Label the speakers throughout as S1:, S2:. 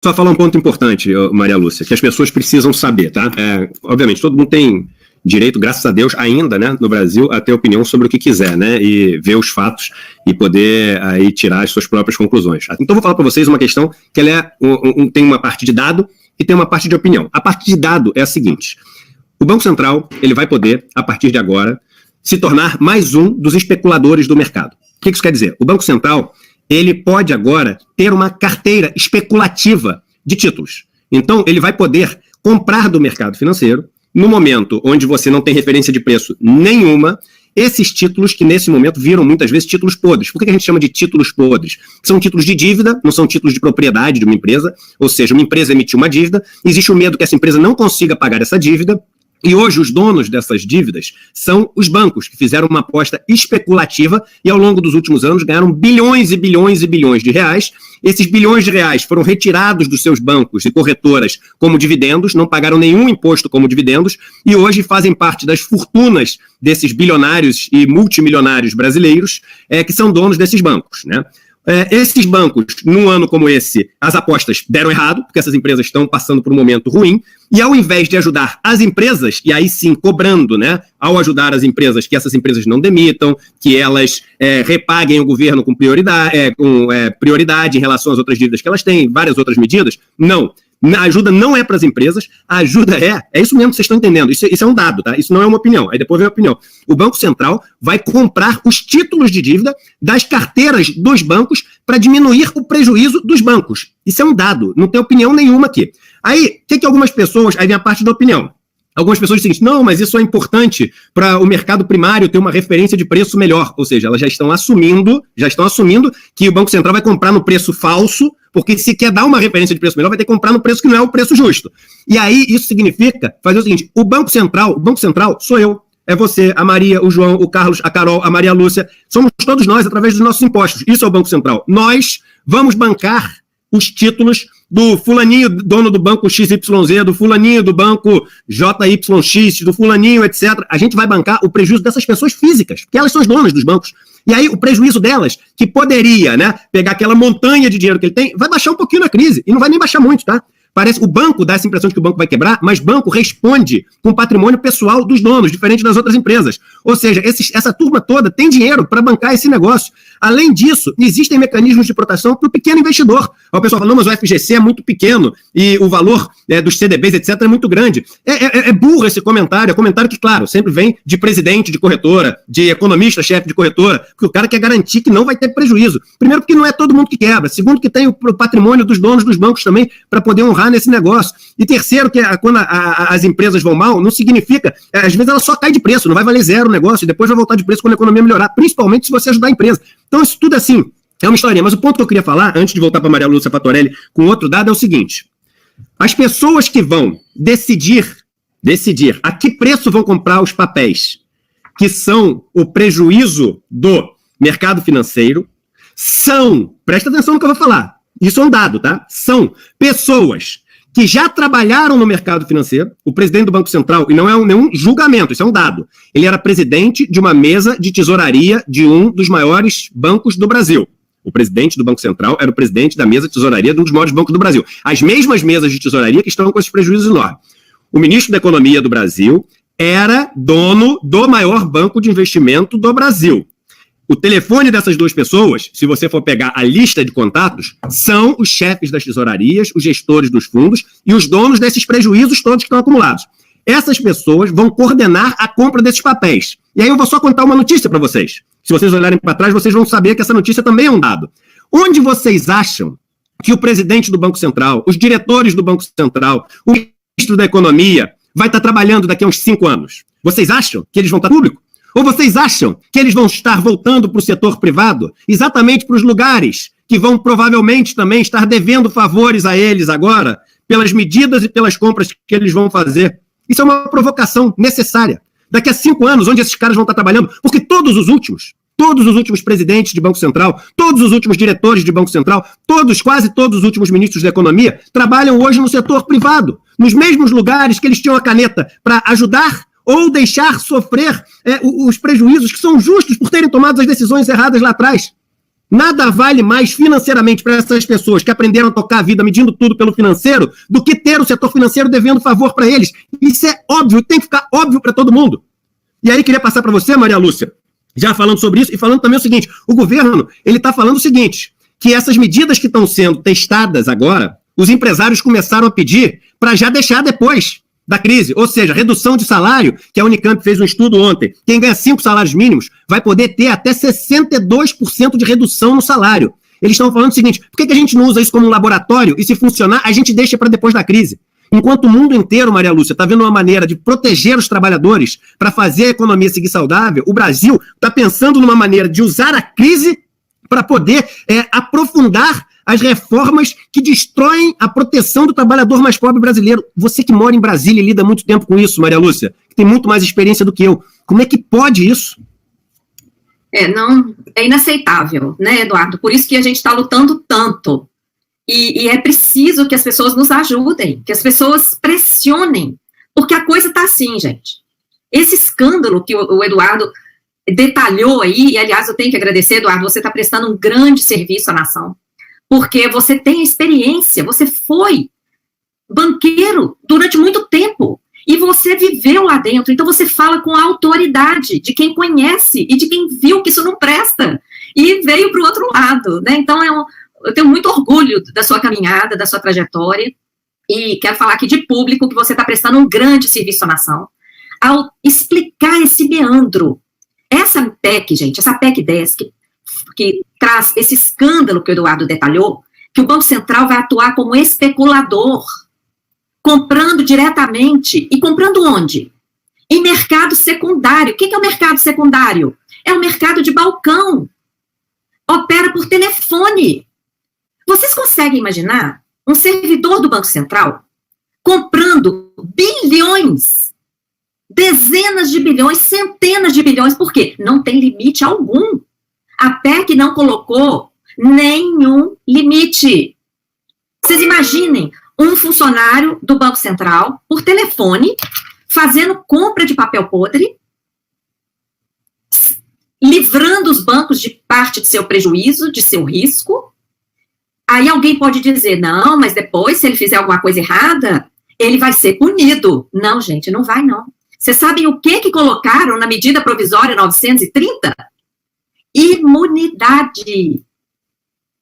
S1: só falar um ponto importante, Maria Lúcia, que as pessoas precisam saber, tá? Obviamente, todo mundo tem direito, graças a Deus, ainda, né, no Brasil, a ter opinião sobre o que quiser, né, e ver os fatos e poder aí tirar as suas próprias conclusões. Então, vou falar para vocês uma questão que ela tem uma parte de dado e tem uma parte de opinião. A parte de dado é a seguinte: o Banco Central, ele vai poder, a partir de agora, se tornar mais um dos especuladores do mercado. O que isso quer dizer? O Banco Central, ele pode agora ter uma carteira especulativa de títulos. Então, ele vai poder comprar do mercado financeiro, no momento onde você não tem referência de preço nenhuma, esses títulos que nesse momento viram muitas vezes títulos podres. Por que a gente chama de títulos podres? São títulos de dívida, não são títulos de propriedade de uma empresa, ou seja, uma empresa emitiu uma dívida, existe o medo que essa empresa não consiga pagar essa dívida, e hoje os donos dessas dívidas são os bancos, que fizeram uma aposta especulativa e ao longo dos últimos anos ganharam bilhões e bilhões e bilhões de reais. Esses bilhões de reais foram retirados dos seus bancos e corretoras como dividendos, não pagaram nenhum imposto como dividendos e hoje fazem parte das fortunas desses bilionários e multimilionários brasileiros que são donos desses bancos, né? Esses bancos, num ano como esse, as apostas deram errado, porque essas empresas estão passando por um momento ruim, e ao invés de ajudar as empresas, e aí sim cobrando, né, ao ajudar as empresas, que essas empresas não demitam, que elas repaguem o governo com prioridade em relação às outras dívidas que elas têm, várias outras medidas, não. A ajuda não é para as empresas, a ajuda é isso mesmo que vocês estão entendendo, isso é um dado, tá? Isso não é uma opinião, aí depois vem a opinião. O Banco Central vai comprar os títulos de dívida das carteiras dos bancos para diminuir o prejuízo dos bancos. Isso é um dado, não tem opinião nenhuma aqui. Aí, o que algumas pessoas, aí vem a parte da opinião. Algumas pessoas dizem, não, mas isso é importante para o mercado primário ter uma referência de preço melhor. Ou seja, elas já estão assumindo que o Banco Central vai comprar no preço falso, porque se quer dar uma referência de preço melhor, vai ter que comprar no preço que não é o preço justo. E aí, isso significa fazer o seguinte, o Banco Central sou eu, é você, a Maria, o João, o Carlos, a Carol, a Maria Lúcia, somos todos nós através dos nossos impostos. Isso é o Banco Central. Nós vamos bancar os títulos do fulaninho, dono do banco XYZ, do fulaninho do banco JYX, do fulaninho, etc. A gente vai bancar o prejuízo dessas pessoas físicas, porque elas são as donas dos bancos. E aí o prejuízo delas, que poderia, né, pegar aquela montanha de dinheiro que ele tem, vai baixar um pouquinho na crise. E não vai nem baixar muito, tá? O banco dá essa impressão de que o banco vai quebrar, mas banco responde com o patrimônio pessoal dos donos, diferente das outras empresas. Ou seja, essa turma toda tem dinheiro para bancar esse negócio. Além disso, existem mecanismos de proteção para o pequeno investidor. O pessoal fala, não, mas o FGC é muito pequeno e o valor dos CDBs, etc., é muito grande. É burro esse comentário, é comentário que, claro, sempre vem de presidente de corretora, de economista-chefe de corretora, porque o cara quer garantir que não vai ter prejuízo. Primeiro, porque não é todo mundo que quebra. Segundo, que tem o patrimônio dos donos dos bancos também para poder honrar nesse negócio. E terceiro, que quando as empresas vão mal, não significa, às vezes ela só cai de preço, não vai valer zero o negócio, e depois vai voltar de preço quando a economia melhorar, principalmente se você ajudar a empresa. Então isso tudo assim, é uma historinha. Mas o ponto que eu queria falar, antes de voltar para Maria Lúcia Fatorelli com outro dado, é o seguinte: as pessoas que vão decidir a que preço vão comprar os papéis, que são o prejuízo do mercado financeiro, presta atenção no que eu vou falar, isso é um dado, tá? São pessoas que já trabalharam no mercado financeiro. O presidente do Banco Central, e não é nenhum julgamento, isso é um dado, ele era presidente de uma mesa de tesouraria de um dos maiores bancos do Brasil. O presidente do Banco Central era o presidente da mesa de tesouraria de um dos maiores bancos do Brasil. As mesmas mesas de tesouraria que estão com esses prejuízos enormes. O ministro da Economia do Brasil era dono do maior banco de investimento do Brasil. O telefone dessas duas pessoas, se você for pegar a lista de contatos, são os chefes das tesourarias, os gestores dos fundos e os donos desses prejuízos todos que estão acumulados. Essas pessoas vão coordenar a compra desses papéis. E aí eu vou só contar uma notícia para vocês. Se vocês olharem para trás, vocês vão saber que essa notícia também é um dado. Onde vocês acham que o presidente do Banco Central, os diretores do Banco Central, o ministro da Economia vai estar trabalhando daqui a uns 5 anos? Vocês acham que eles vão estar público? Ou vocês acham que eles vão estar voltando para o setor privado, exatamente para os lugares que vão provavelmente também estar devendo favores a eles agora, pelas medidas e pelas compras que eles vão fazer? Isso é uma provocação necessária. Daqui a 5 anos, onde esses caras vão estar trabalhando? Porque todos os últimos presidentes de Banco Central, todos os últimos diretores de Banco Central, quase todos os últimos ministros da Economia, trabalham hoje no setor privado, nos mesmos lugares que eles tinham a caneta para ajudar ou deixar sofrer os prejuízos que são justos por terem tomado as decisões erradas lá atrás. Nada vale mais financeiramente para essas pessoas que aprenderam a tocar a vida medindo tudo pelo financeiro do que ter o setor financeiro devendo favor para eles. Isso é óbvio, tem que ficar óbvio para todo mundo. E aí queria passar para você, Maria Lúcia, já falando sobre isso e falando também o seguinte, o governo, ele está falando o seguinte, que essas medidas que estão sendo testadas agora, os empresários começaram a pedir para já deixar depois da crise, ou seja, redução de salário, que a Unicamp fez um estudo ontem, quem ganha 5 salários mínimos vai poder ter até 62% de redução no salário. Eles estão falando o seguinte, por que a gente não usa isso como um laboratório e se funcionar, a gente deixa para depois da crise? Enquanto o mundo inteiro, Maria Lúcia, está vendo uma maneira de proteger os trabalhadores para fazer a economia seguir saudável, o Brasil está pensando numa maneira de usar a crise para poder aprofundar as reformas que destroem a proteção do trabalhador mais pobre brasileiro. Você que mora em Brasília e lida muito tempo com isso, Maria Lúcia, que tem muito mais experiência do que eu. Como é que pode isso?
S2: Não, é inaceitável, né, Eduardo? Por isso que a gente está lutando tanto. E é preciso que as pessoas nos ajudem, que as pessoas pressionem, porque a coisa está assim, gente. Esse escândalo que o Eduardo detalhou aí, e aliás eu tenho que agradecer, Eduardo, você está prestando um grande serviço à nação, porque você tem experiência, você foi banqueiro durante muito tempo, e você viveu lá dentro, então você fala com a autoridade de quem conhece e de quem viu que isso não presta, e veio para o outro lado, né? Então eu tenho muito orgulho da sua caminhada, da sua trajetória, e quero falar aqui de público que você está prestando um grande serviço à nação, ao explicar esse meandro. Essa PEC, gente, essa PEC 10, que traz esse escândalo que o Eduardo detalhou, que o Banco Central vai atuar como especulador, comprando diretamente, e comprando onde? Em mercado secundário. O que é o mercado secundário? É o mercado de balcão. Opera por telefone. Vocês conseguem imaginar um servidor do Banco Central comprando bilhões, dezenas de bilhões, centenas de bilhões, por quê? Não tem limite algum. A PEC não colocou nenhum limite. Vocês imaginem um funcionário do Banco Central, por telefone, fazendo compra de papel podre, livrando os bancos de parte de seu prejuízo, de seu risco. Aí alguém pode dizer, não, mas depois, se ele fizer alguma coisa errada, ele vai ser punido. Não, gente, não vai, não. Vocês sabem o que colocaram na medida provisória 930? Imunidade.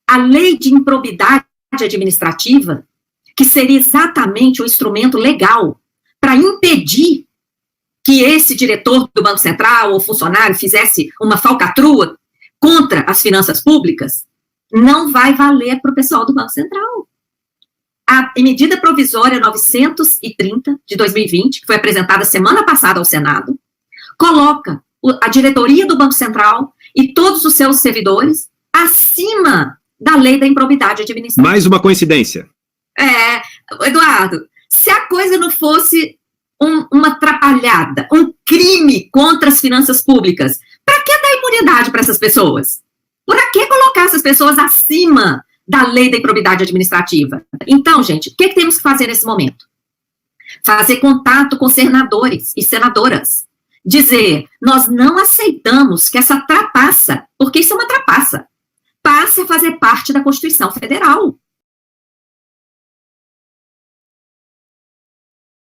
S2: A lei de improbidade administrativa, que seria exatamente o instrumento legal para impedir que esse diretor do Banco Central ou funcionário fizesse uma falcatrua contra as finanças públicas, não vai valer para o pessoal do Banco Central. A medida provisória 930 de 2020, que foi apresentada semana passada ao Senado, coloca a diretoria do Banco Central e todos os seus servidores acima da lei da improbidade administrativa.
S1: Mais uma coincidência.
S2: Eduardo, se a coisa não fosse uma atrapalhada, um crime contra as finanças públicas, para que dar imunidade para essas pessoas? Para que colocar essas pessoas acima da lei da improbidade administrativa? Então, gente, o que temos que fazer nesse momento? Fazer contato com senadores e senadoras. Dizer, nós não aceitamos que essa trapaça, porque isso é uma trapaça, passe a fazer parte da Constituição Federal.